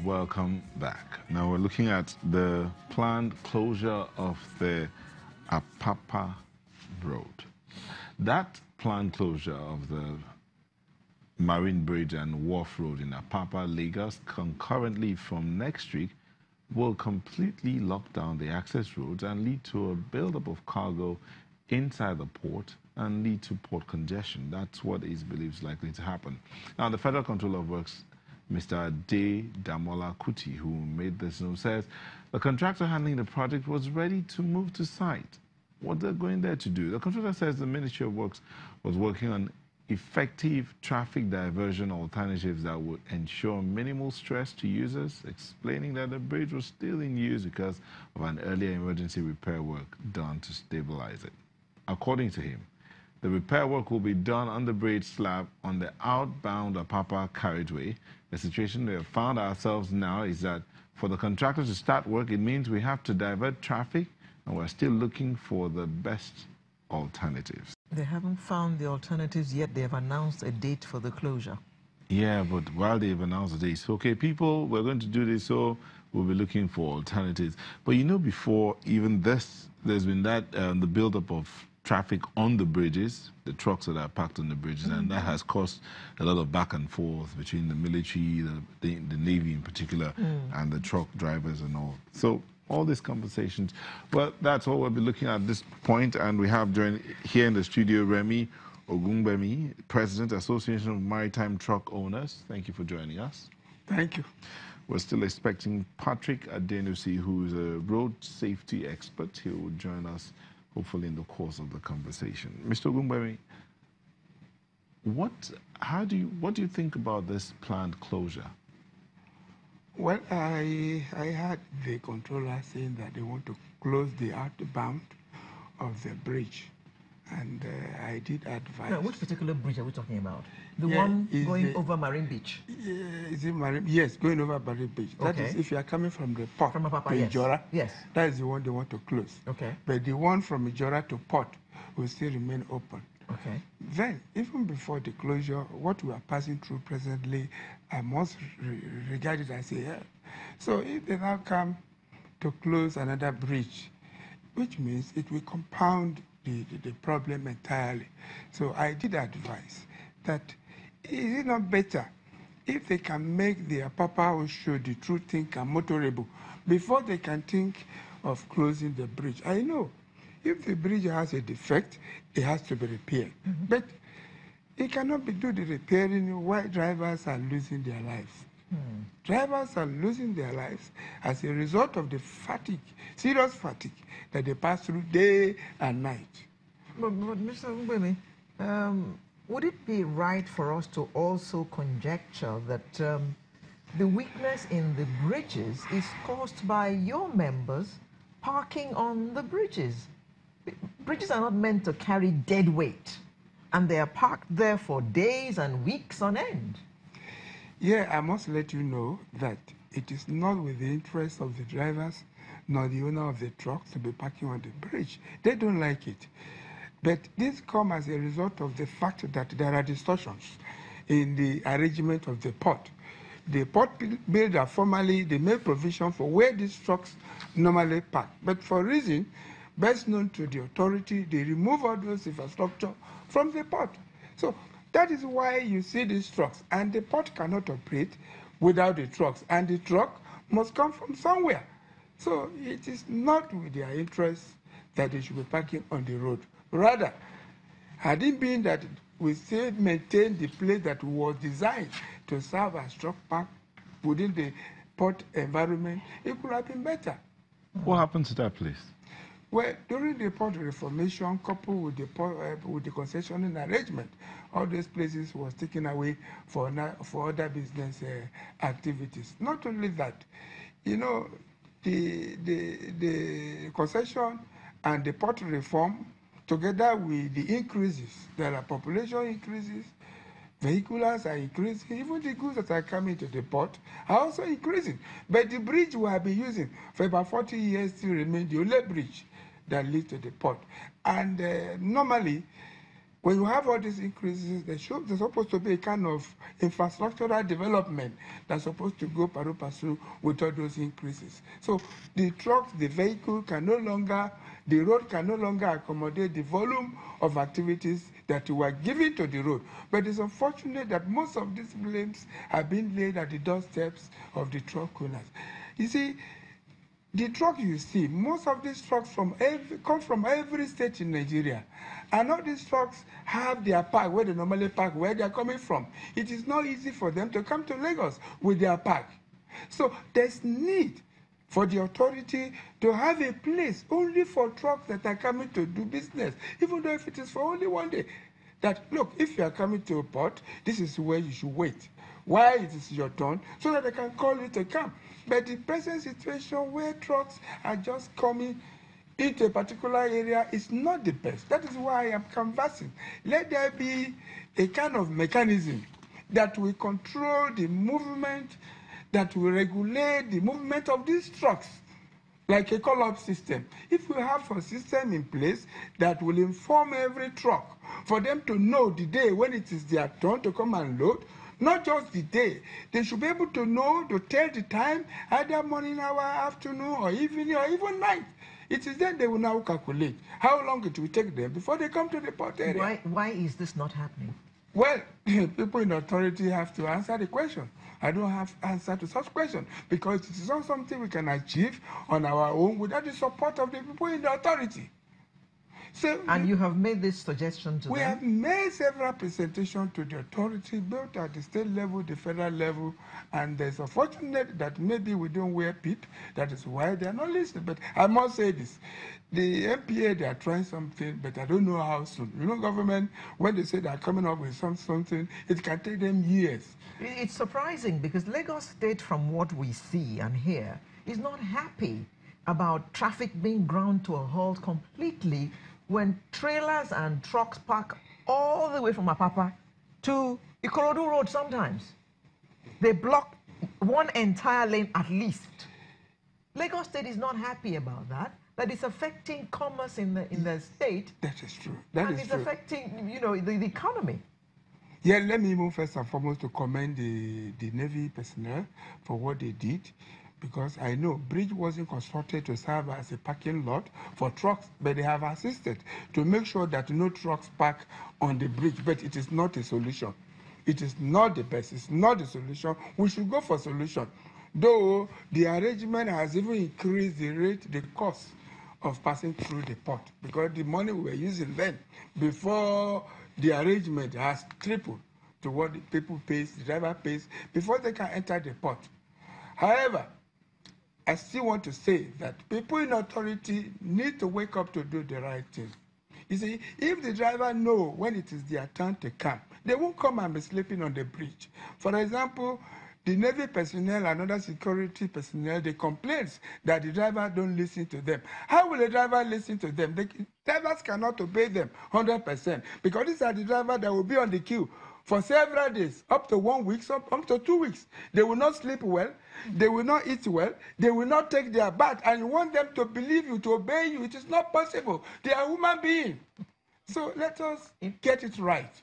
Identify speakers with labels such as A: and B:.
A: Welcome back. Now we're looking at the planned closure of the Apapa Road. That planned closure of the Marine Bridge and Wharf Road in Apapa, Lagos, concurrently from next week, will completely lock down the access roads and lead to a buildup of cargo inside the port and lead to port congestion. That's what is believed likely to happen. Now, the Federal Controller of Works, Mr. Damola Kuti, who made this news, says the contractor handling the project was ready to move to site. What they're going there to do? The contractor says the Ministry of Works was working on effective traffic diversion alternatives that would ensure minimal stress to users, explaining that the bridge was still in use because of an earlier emergency repair work done to stabilize it. According to him, the repair work will be done on the bridge slab on the outbound Apapa carriageway. The situation we have found ourselves now is that for the contractor to start work, it means we have to divert traffic, and we're still looking for the best alternatives.
B: They haven't found the alternatives yet. They have announced a date for the closure.
A: Yeah, but while they've announced the date, okay, people, we're going to do this, so we'll be looking for alternatives. But you know, before even this, there's been that the buildup of traffic on the bridges, the trucks that are parked on the bridges, and that has caused a lot of back and forth between the military, the Navy in particular, and the truck drivers and all. So all these conversations, well, that's all we'll be looking at this point, and we have joined here in the studio Remy Ogunbemi, President, Association of Maritime Truck Owners. Thank you for joining us.
C: Thank you.
A: We're still expecting Patrick Adenusi, who is a road safety expert. He will join us hopefully in the course of the conversation. Mr. Ogunbemi, what do you think about this planned closure?
C: Well, I heard the controller saying that they want to close the outbound of the bridge, and I did advise.
B: Now, which particular bridge are we talking about? The one going over Marine Beach?
C: Is it Marine? Yes, going over Marine Beach.
B: Okay.
C: That is, if you are coming from the port
B: from Apapa,
C: to
B: yes.
C: Ijora,
B: yes,
C: that is the one they want to close.
B: Okay.
C: But the one from Ijora to port will still remain open.
B: Okay.
C: Then, even before the closure, what we are passing through presently, I must regard it as a help. So if they now come to close another bridge, which means it will compound the problem entirely. So I did advise that is it not better if they can make the Apapa show the true thinker motorable before they can think of closing the bridge? I know if the bridge has a defect, it has to be repaired. But it cannot be do the repairing while drivers are losing their lives. Drivers are losing their lives as a result of the fatigue, serious fatigue, that they pass through day and night.
B: But Mr. Umbemi, would it be right for us to also conjecture that the weakness in the bridges is caused by your members parking on the bridges? Bridges are not meant to carry dead weight, and they are parked there for days and weeks on end.
C: Yeah, I must let you know that it is not with the interest of the drivers nor the owner of the trucks to be parking on the bridge. They don't like it. But this comes as a result of the fact that there are distortions in the arrangement of the port. The port builder formally, they made provision for where these trucks normally park. But for reason best known to the authority, they remove all those infrastructure from the port. So that is why you see these trucks, and the port cannot operate without the trucks, and the truck must come from somewhere. So it is not with their interest that they should be parking on the road. Rather, had it been that we still maintain the place that was designed to serve as truck park within the port environment, it could have been better.
A: What happened to that place?
C: Well, during the port reformation, coupled with the concessioning arrangement, all these places was taken away for other business activities. Not only that, you know, the concession and the port reform, together with the increases, there are population increases, vehiculars are increasing, even the goods that are coming to the port are also increasing. But the bridge we have been using for about 40 years still remains the only bridge that leads to the port. And normally, when you have all these increases, there's supposed to be a kind of infrastructural development that's supposed to go pari passu with all those increases. So the trucks, the vehicle the road can no longer accommodate the volume of activities that you are giving to the road. But it's unfortunate that most of these blames have been laid at the doorsteps of the truck owners. You see, the truck you see, most of these trucks come from every state in Nigeria. And all these trucks have their park where they normally park, where they are coming from. It is not easy for them to come to Lagos with their park. So there's need for the authority to have a place only for trucks that are coming to do business, even though if it is for only one day. That, look, if you are coming to a port, this is where you should wait while it is your turn, so that they can call you to come. But the present situation where trucks are just coming into a particular area is not the best. That is why I am canvassing. Let there be a kind of mechanism that will control the movement, that will regulate the movement of these trucks, like a call-up system. If we have a system in place that will inform every truck for them to know the day when it is their turn to come and load, not just the day. They should be able to know, to tell the time, either morning hour, afternoon, or evening, or even night. It is then they will now calculate how long it will take them before they come to the port area.
B: Why is this not happening?
C: Well, people in authority have to answer the question. I don't have answer to such question because it is not something we can achieve on our own without the support of the people in the authority. So,
B: and you have made this suggestion to them?
C: We have made several presentations to the authority, both at the state level, the federal level, and there's unfortunate that maybe we don't wear PIP. That is why they are not listening. But I must say this. The MPA, they are trying something, but I don't know how soon. You know, government, when they say they are coming up with something, it can take them years.
B: It's surprising because Lagos State, from what we see and hear, is not happy about traffic being ground to a halt completely when trailers and trucks park all the way from Apapa to Ikorodu Road sometimes. They block one entire lane at least. Lagos State is not happy about that. That is affecting commerce in the state.
C: That is true. That is
B: it's
C: true.
B: affecting, the economy.
C: Yeah, let me move first and foremost to commend the Navy personnel for what they did, because I know bridge wasn't constructed to serve as a parking lot for trucks, but they have assisted to make sure that no trucks park on the bridge, but it is not a solution. It is not the best. It's not the solution. We should go for solution. Though the arrangement has even increased the cost of passing through the port, because the money we were using then before the arrangement has tripled to what the people pays, the driver pays, before they can enter the port. However, I still want to say that people in authority need to wake up to do the right thing. You see, if the driver know when it is their turn to come, they won't come and be sleeping on the bridge. For example, the Navy personnel and other security personnel, they complain that the driver don't listen to them. How will the driver listen to them? The drivers cannot obey them 100% because these are the drivers that will be on the queue for several days, up to 1 week, up to 2 weeks. They will not sleep well, they will not eat well, they will not take their bath, and you want them to believe you, to obey you. It is not possible. They are human beings. So let us get it right.